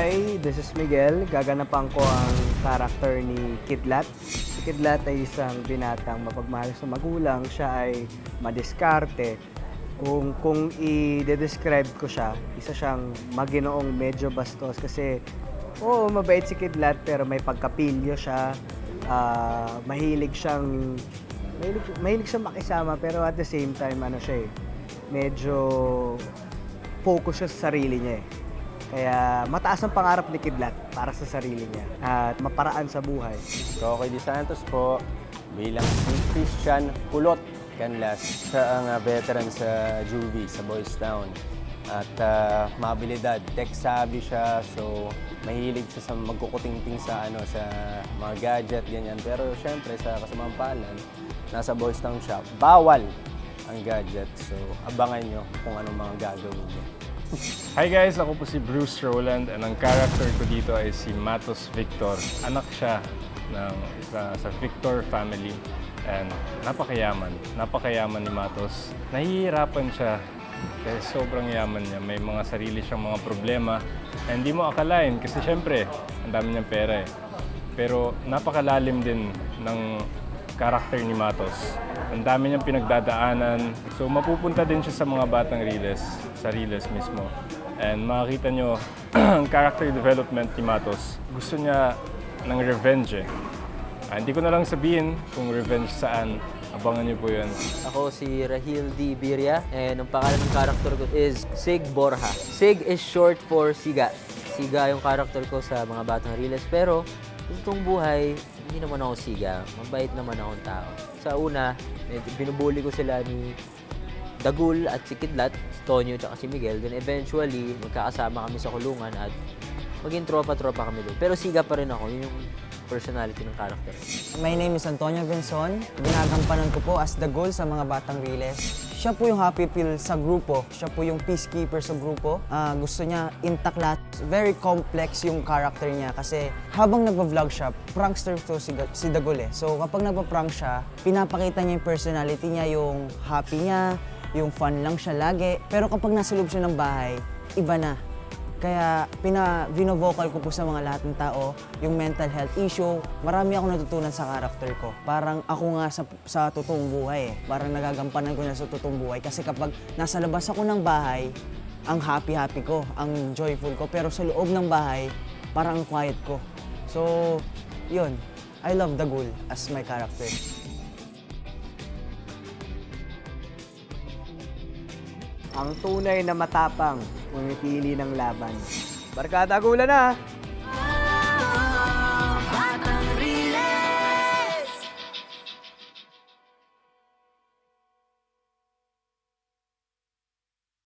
Hi, this is Miguel. Gaganapan ko ang karakter ni Kidlat. Si Kidlat ay isang binatang mapagmahal sa magulang. Siya ay madiskarte. Kung i-describe ko siya, isa siyang maginoong medyo bastos kasi mabait si Kidlat pero may pagkapilyo siya. Mahilig siyang makisama pero at the same time medyo focus siya sa sarili niya eh. Kaya mataas ang pangarap ni Kidlat para sa sarili niya at maparaan sa buhay. Kokoy De Santos po, bilang si Christian Kulot Canlas. Siya ang veteran sa juvie, sa Boys Town. At mabilidad, tech-savvy siya, so mahilig siya sa magkukutingting sa mga gadget, ganyan. Pero syempre sa kasamang palad, nasa Boys Town siya, bawal ang gadget. So abangan nyo kung anong mga gagawin niya. Hi guys, ako po si Bruce Rowland and ang character ko dito ay si Matos Victor. Anak siya sa Victor family and napakayaman ni Matos. Nahihirapan siya kasi sobrang yaman niya. May mga sarili siyang mga problema na hindi mo akalain kasi syempre ang dami niyang pera eh. Pero napakalalim din ng character ni Matos. Ang dami niyang pinagdadaanan. So mapupunta din siya sa mga batang Riles, sa Riles mismo. And makikita niyo ang character development ni Matos. Gusto niya ng revenge eh. Hindi ko na lang sabihin kung revenge saan. Abangan niyo po yun. Ako si Rahil D. Birria and ang pangalan ng character ko is Sig Borja. Sig is short for Siga. Siga yung character ko sa mga batang Riles. Pero sa totoong buhay, hindi naman ako siga. Mabait naman akong tao. Sa una, binubuli ko sila ni Dagul at si Kidlat, si Tonyo at si Miguel. Then eventually, magkakasama kami sa kulungan at maging tropa-tropa kami doon. Pero siga pa rin ako. Yun yung personality ng character. My name is Antonio Benzon. Ginagampanan ko po as Dagul sa mga batang Riles. Siya po yung happy pill sa grupo. Siya po yung peacekeeper sa grupo. Gusto niya intact lahat. Very complex yung character niya kasi habang nagpa-vlog siya, prankster to si Dagul eh. So kapag nagpa-prank siya, pinapakita niya yung personality niya, yung happy niya, yung fun lang siya lagi. Pero kapag nasa loob siya ng bahay, iba na. Kaya vino-vocal ko po sa mga lahat ng tao yung mental health issue. Marami ako natutunan sa character ko. Parang ako nga sa totoong buhay eh. Parang nagagampanan ko na sa totoong buhay. Kasi kapag nasa labas ako ng bahay, ang happy-happy ko, ang joyful ko. Pero sa loob ng bahay, parang ang quiet ko. So, yun. I love Dagul as my character. Ang tunay na matapang, pumipili ng laban. Barkada Gula na!